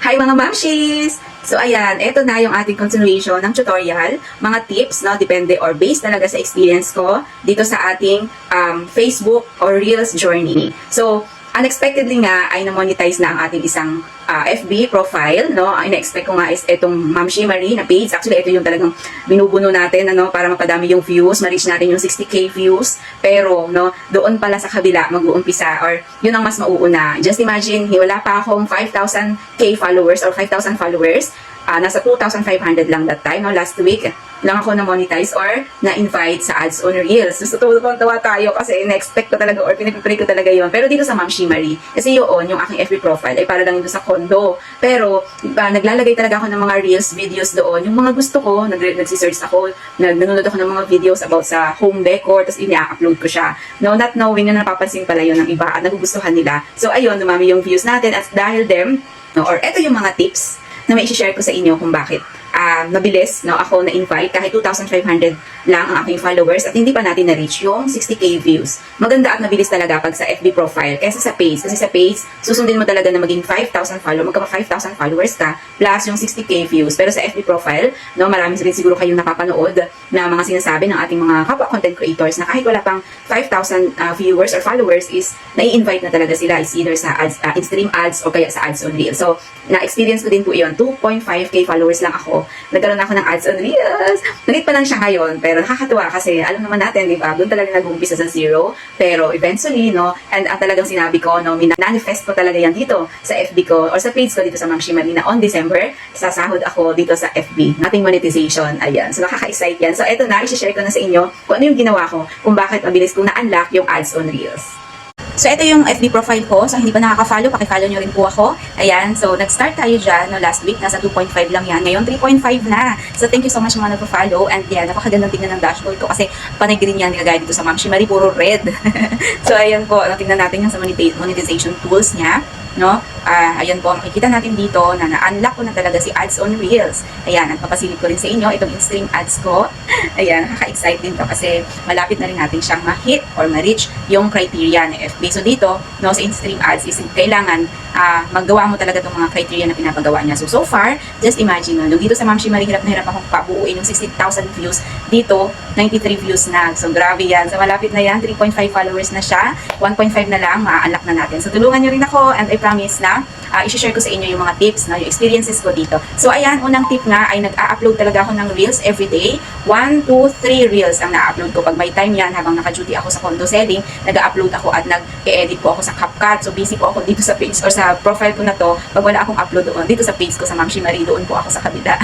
Hi mga mamshis! So ayan, ito na yung ating continuation ng tutorial. Mga tips, no, depende or based talaga sa experience ko dito sa ating Facebook or Reels journey. So, unexpectedly nga ay na-monetize na ang ating isang FB profile, no? Ang ina-expect ko nga is itong Ma'am Marie na page. Actually, ito yung talagang binubuno natin, ano, para mapadami yung views, ma-reach natin yung 60k views. Pero, no, doon pala sa kabila mag-uumpisa or yun ang mas mauuna. Just imagine, wala pa akong 5,000k followers or 5,000 followers. Nasa 2,500 lang that time, no? Last week lang ako na-monetize or na-invite sa ads on Reels. So, tuwa tayo kasi in-expect ko talaga or pinipipray ko talaga yon. Pero dito sa Ma'am Marie, kasi yun, yung aking FB profile ay para lang dito sa condo. Pero, naglalagay talaga ako ng mga Reels videos doon. Yung mga gusto ko, nagsisearch ako, nanonood ako ng mga videos about sa home decor, tapos i-upload ko siya. No, not knowing na napapansin pala yun ng iba at nagugustuhan nila. So, ayun, dumami yung views natin at dahil them, no, or eto yung mga tips na may i-share ko sa inyo kung bakit nabilis, no, ako na-invite kahit 2,500 lang ang aking followers at hindi pa natin na-reach yung 60k views. Maganda at mabilis talaga pag sa FB profile kaysa sa page. Kasi sa page, susundin mo talaga na maging 5,000 followers, magka 5,000 followers ka plus yung 60k views. Pero sa FB profile, no, marami rin siguro kayong nakapanood na mga sinasabi ng ating mga kapwa content creators na kahit wala pang 5,000 viewers or followers is nai-invite na talaga sila is either sa ads, in-stream ads o kaya sa ads on Reels. So, na-experience ko din po yun. 2.5k followers lang ako. Nagkaroon ako ng ads on Reels. Nalit pa lang siya ngayon, pero nakakatuwa kasi alam naman natin, di ba? Doon talaga nag-uumpisa sa zero. Pero eventually, no, and talagang sinabi ko, no, manifest ko talaga yan dito sa FB ko or sa page ko dito sa Ma'am Marie na on December, sasahod ako dito sa FB. Nothing monetization. Ayan. So, nakaka-excite yan. So, eto na, i-share ko na sa inyo kung ano yung ginawa ko, kung bakit mabilis kong na-unlock yung ads on Reels. So, ito yung FB profile ko. So, hindi pa nakaka-follow, paki-follow nyo rin po ako. Ayan. So, nag-start tayo dyan, no, last week. Nasa 2.5 lang yan. Ngayon, 3.5 na. So, thank you so much mga nagpa-follow. And yan, napakagandang tingnan ng dashboard ko kasi panay green yan, nilagay dito sa Ma'am Marie, puro red. So, ayan po. Tingnan natin yan sa monetization tools niya. No? Ayan po, makikita natin dito na na-unlock ko na talaga si ads on Reels. Ayan, at papasilip ko rin sa inyo itong in-stream ads ko. Ayan, nakaka-excite din to kasi malapit na rin natin siyang ma-hit or ma-reach yung criteria ng FB. So dito, no, sa in-stream ads is kailangan maggawa mo talaga itong mga criteria na pinapagawa niya. So far, just imagine, no, dito sa Ma'am Marie, hirap na hirap akong pabuuin yung 60,000 views. Dito, 93 views na. So grabe yan. So malapit na yan, 3.5 followers na siya. 1.5 na lang, ma-unlock na natin. So tulungan nyo rin ako and I promise na i-share ko sa inyo yung mga tips, na yung experiences ko dito. So ayan, unang tip nga ay nag-a-upload talaga ako ng Reels everyday. 1, 2, 3 Reels ang na-upload ko. Pag may time yan, habang naka-duty ako sa condo selling, nag-a-upload ako at nag-e-edit po ako sa CapCut. So busy po ako dito sa page or sa profile ko na to. Pag wala akong upload doon, dito sa page ko sa Ma'am Marie, doon po ako sa kabila.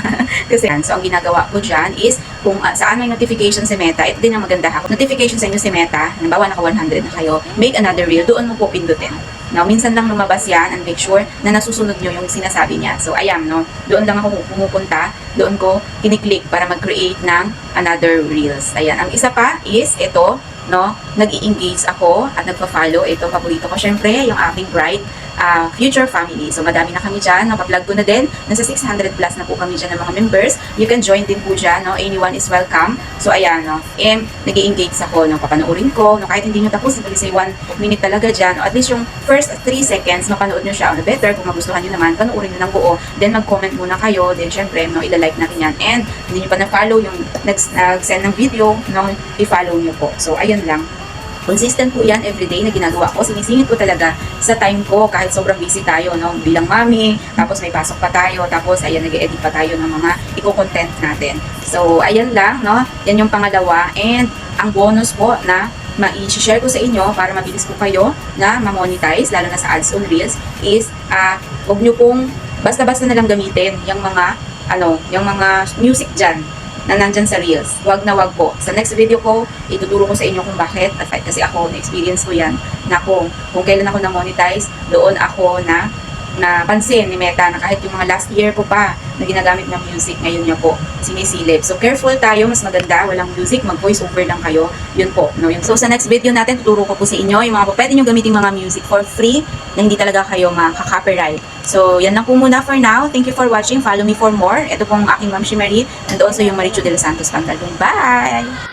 Kasi yan, so ang ginagawa ko dyan is kung saan may notification si Meta, ito din ang maganda ha. Kung notification sa inyo si Meta, halimbawa naka 100 na kayo, make another reel, doon mo po pindutin. Now, minsan lang lumabas yan and make sure na nasusunod nyo yung sinasabi niya. So, ayan, no, doon lang ako pumupunta, doon ko kiniklik para mag-create ng another reels. Ayan, ang isa pa is ito, no, nag-i-engage ako at nagpa-follow. Ito, paborito ko, syempre, yung aking bride, future family. So, madami na kami dyan. Napa-plug ko na din. Nasa 600 plus na po kami dyan ng mga members. You can join din po dyan. No? Anyone is welcome. So, ayan. No? And, nag-i-engage ako. No? Papanoorin ko. No? Kahit hindi nyo tapos, say 1 minute talaga dyan. O at least yung first 3 seconds, mapanood nyo siya. O better, kung magustuhan nyo naman, panoorin nyo ng buo. Then, mag-comment muna kayo. Then, syempre, no, ila-like natin yan. And, hindi nyo pa na-follow yung nag-send ng video, no, i-follow nyo po. So, ayun lang. Consistent po yan everyday na ginagawa ko. Sinisingit ko talaga sa time ko kahit sobrang busy tayo, no? Bilang mami, tapos may pasok pa tayo, tapos ayan, nag-edit pa tayo ng mga i-content natin. So, ayan lang, no? Yan yung pangalawa. And ang bonus po na ma-share ko sa inyo para mabilis po kayo na ma-monetize, lalo na sa ads on Reels, is huwag nyo pong basta-basta na lang gamitin yung mga, yung mga music dyan na nandyan sa Reels. Wag na wag po. Sa next video ko, ituturo ko sa inyo kung bakit. Kasi ako, na-experience ko yan, na kung kailan ako na-monetize, doon ako na napansin ni Meta na kahit yung mga last year ko pa na ginagamit ng music, ngayon niya po sinisilip. So careful tayo, mas maganda, walang music, mag-voice over lang kayo. Yun po. No? So sa next video natin, tuturo ko po sa inyo yung mga pwede nyo gamitin mga music for free na hindi talaga kayo makaka-copyright. So yan lang po muna for now. Thank you for watching. Follow me for more. Ito pong aking Ma'am Marie and also yung Marichu de los Santos Pantalon. Bye!